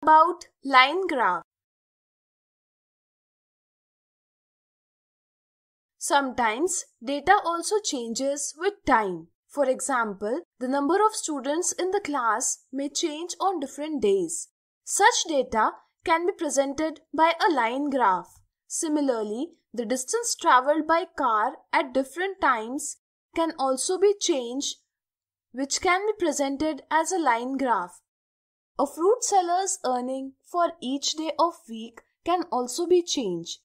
about line graph. Sometimes data also changes with time. For example, the number of students in the class may change on different days. Such data can be presented by a line graph. Similarly, the distance traveled by car at different times can also be changed, which can be presented as a line graph. A fruit seller's earning for each day of week can also be changed,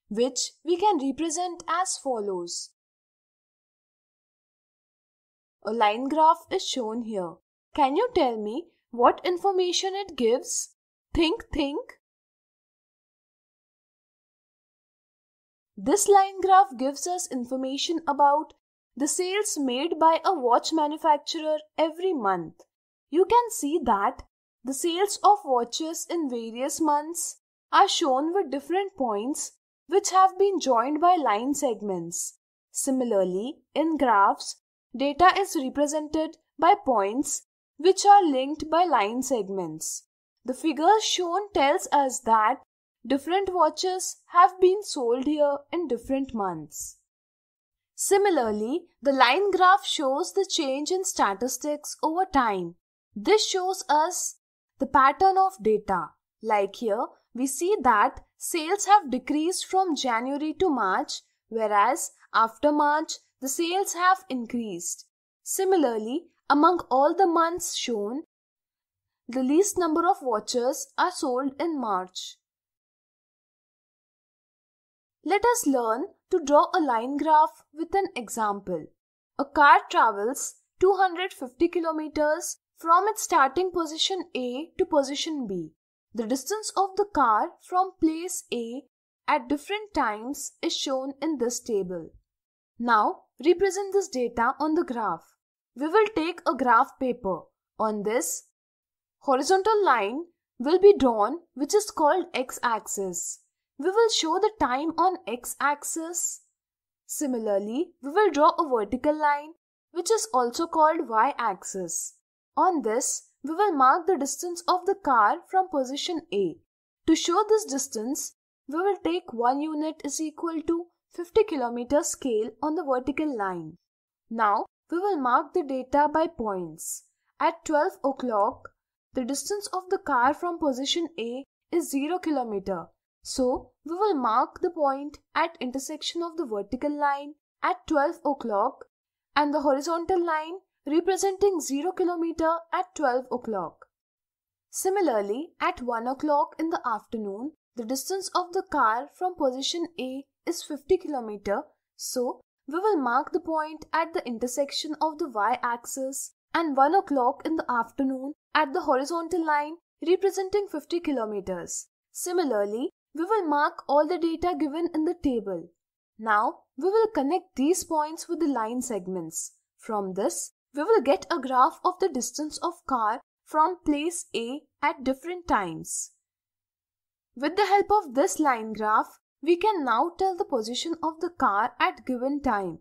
which we can represent as follows. A line graph is shown here. Can you tell me what information it gives? Think. This line graph gives us information about the sales made by a watch manufacturer every month. You can see that the sales of watches in various months are shown with different points which have been joined by line segments. Similarly, in graphs, data is represented by points which are linked by line segments. The figure shown tells us that different watches have been sold here in different months. Similarly, the line graph shows the change in statistics over time. This shows us the pattern of data. Like here, we see that sales have decreased from January to March, whereas after March, the sales have increased. Similarly, among all the months shown, the least number of watches are sold in March. Let us learn to draw a line graph with an example. A car travels 250 kilometers from its starting position A to position B. The distance of the car from place A at different times is shown in this table. Now, represent this data on the graph. We will take a graph paper. On this, horizontal line will be drawn, which is called x-axis. We will show the time on x-axis. Similarly, we will draw a vertical line, which is also called y-axis. On this, we will mark the distance of the car from position A. To show this distance, we will take 1 unit is equal to 50 km scale on the vertical line. Now, we will mark the data by points. At 12 o'clock, the distance of the car from position A is 0 km. So, we will mark the point at intersection of the vertical line at 12 o'clock and the horizontal line representing 0 km at 12 o'clock. Similarly, at 1 o'clock in the afternoon, the distance of the car from position A is 50 km. So, we will mark the point at the intersection of the y-axis and 1 o'clock in the afternoon at the horizontal line representing 50 km. Similarly, we will mark all the data given in the table. Now, we will connect these points with the line segments. From this, we will get a graph of the distance of car from place A at different times. With the help of this line graph, we can now tell the position of the car at given time.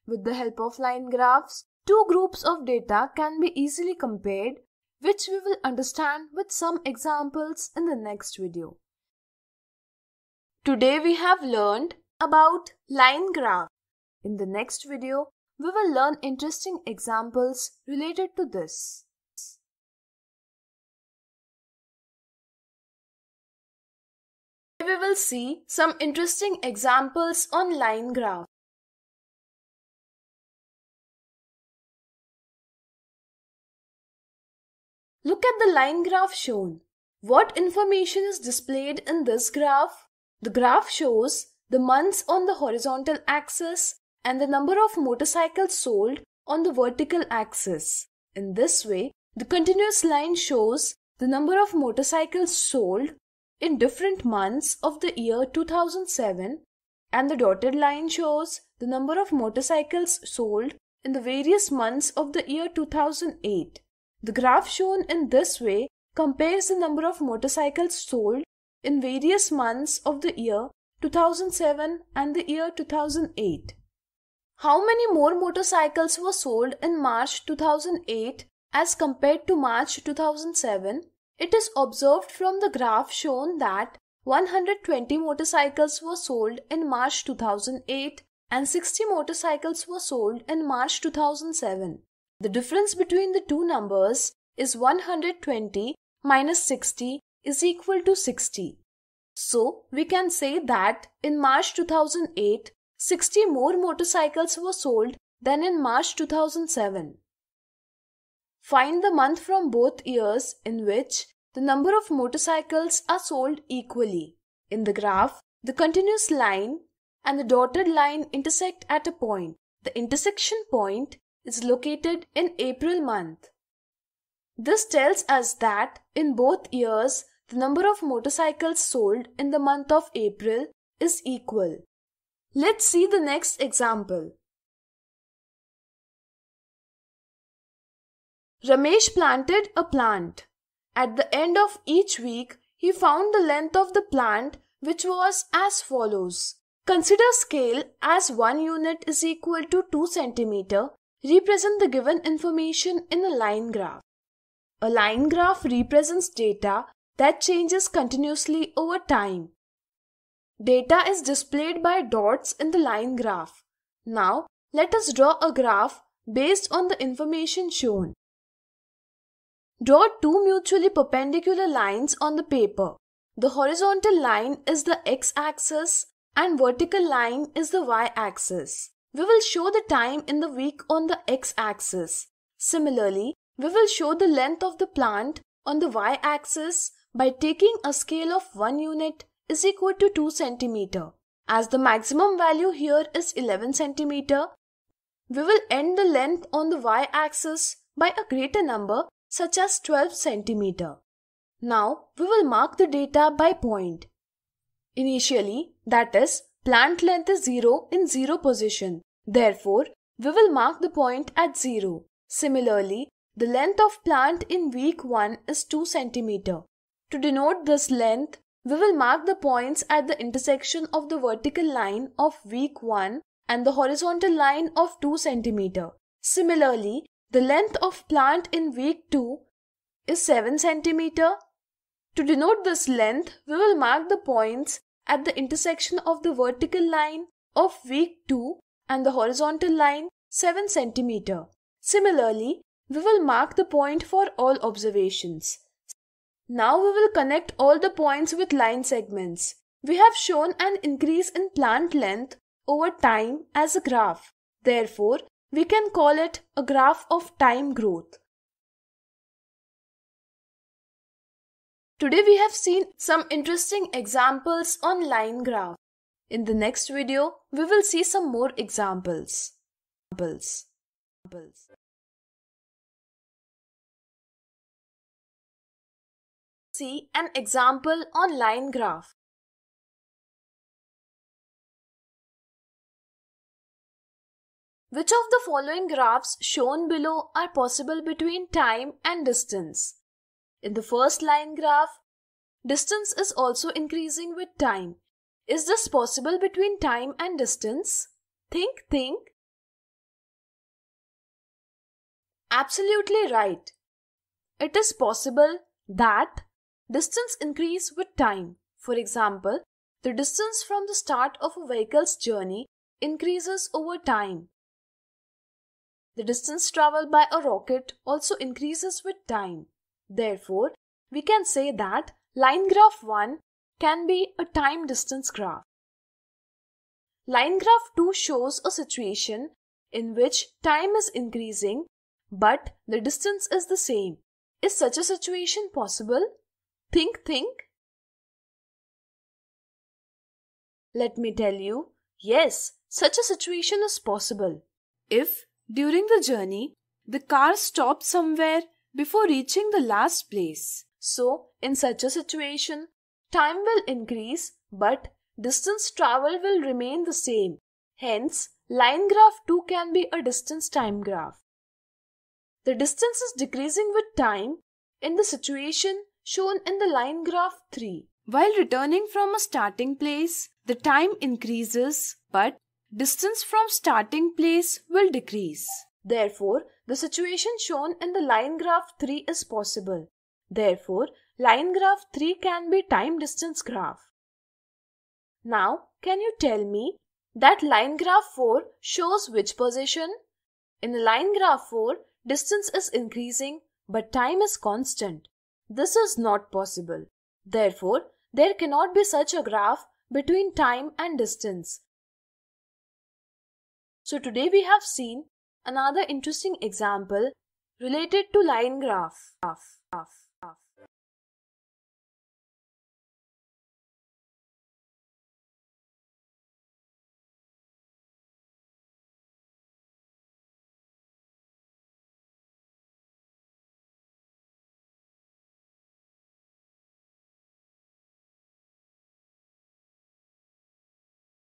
With the help of line graphs, two groups of data can be easily compared, which we will understand with some examples in the next video. Today we have learned about line graph. In the next video, we will learn interesting examples related to this. We will see some interesting examples on line graph. Look at the line graph shown. What information is displayed in this graph? The graph shows the months on the horizontal axis and the number of motorcycles sold on the vertical axis. In this way, the continuous line shows the number of motorcycles sold in different months of the year 2007 and the dotted line shows the number of motorcycles sold in the various months of the year 2008. The graph shown in this way compares the number of motorcycles sold in various months of the year 2007 and the year 2008. How many more motorcycles were sold in March 2008 as compared to March 2007, it is observed from the graph shown that 120 motorcycles were sold in March 2008 and 60 motorcycles were sold in March 2007. The difference between the two numbers is 120 minus 60 is equal to 60. So, we can say that in March 2008, 60 more motorcycles were sold than in March 2007. Find the month from both years in which the number of motorcycles are sold equally. In the graph, the continuous line and the dotted line intersect at a point. The intersection point is located in April month. This tells us that in both years, the number of motorcycles sold in the month of April is equal. Let's see the next example. Ramesh planted a plant. At the end of each week, he found the length of the plant, which was as follows. Consider scale as 1 unit is equal to 2 cm. Represent the given information in a line graph. A line graph represents data that changes continuously over time. Data is displayed by dots in the line graph. Now, let us draw a graph based on the information shown. Draw two mutually perpendicular lines on the paper. The horizontal line is the x-axis and vertical line is the y-axis. We will show the time in the week on the x-axis. Similarly, we will show the length of the plant on the y-axis by taking a scale of 1 unit is equal to 2 cm. As the maximum value here is 11 cm, we will end the length on the y-axis by a greater number such as 12 cm. Now, we will mark the data by point. Initially, that is, plant length is 0 in 0 position. Therefore, we will mark the point at 0. Similarly, the length of plant in week 1 is 2 cm. To denote this length, we will mark the points at the intersection of the vertical line of week 1 and the horizontal line of 2 cm. Similarly, the length of plant in week 2 is 7 cm. To denote this length, we will mark the points at the intersection of the vertical line of week 2 and the horizontal line 7 cm. Similarly, we will mark the point for all observations. Now we will connect all the points with line segments. We have shown an increase in plant length over time as a graph. Therefore, we can call it a graph of time growth. Today we have seen some interesting examples on line graph. In the next video, we will see some more examples. See an example on line graph. Which of the following graphs shown below are possible between time and distance? In the first line graph, distance is also increasing with time. Is this possible between time and distance? Think. Absolutely right. It is possible that distance increase with time. For example, the distance from the start of a vehicle's journey increases over time. The distance traveled by a rocket also increases with time. Therefore, we can say that line graph 1 can be a time-distance graph. Line graph 2 shows a situation in which time is increasing but the distance is the same. Is such a situation possible? Think. Let me tell you, yes, such a situation is possible. If, during the journey, the car stops somewhere before reaching the last place. So, in such a situation, time will increase but distance traveled will remain the same. Hence, line graph 2 can be a distance time graph. The distance is decreasing with time in the situation shown in the line graph 3. While returning from a starting place, the time increases but distance from starting place will decrease. Therefore, The situation shown in the line graph 3 is possible. Therefore, line graph 3 can be time distance graph. Now, can you tell me that line graph 4 shows which position? In the line graph 4, distance is increasing but time is constant. This is not possible. Therefore, there cannot be such a graph between time and distance. So today we have seen another interesting example related to line graph.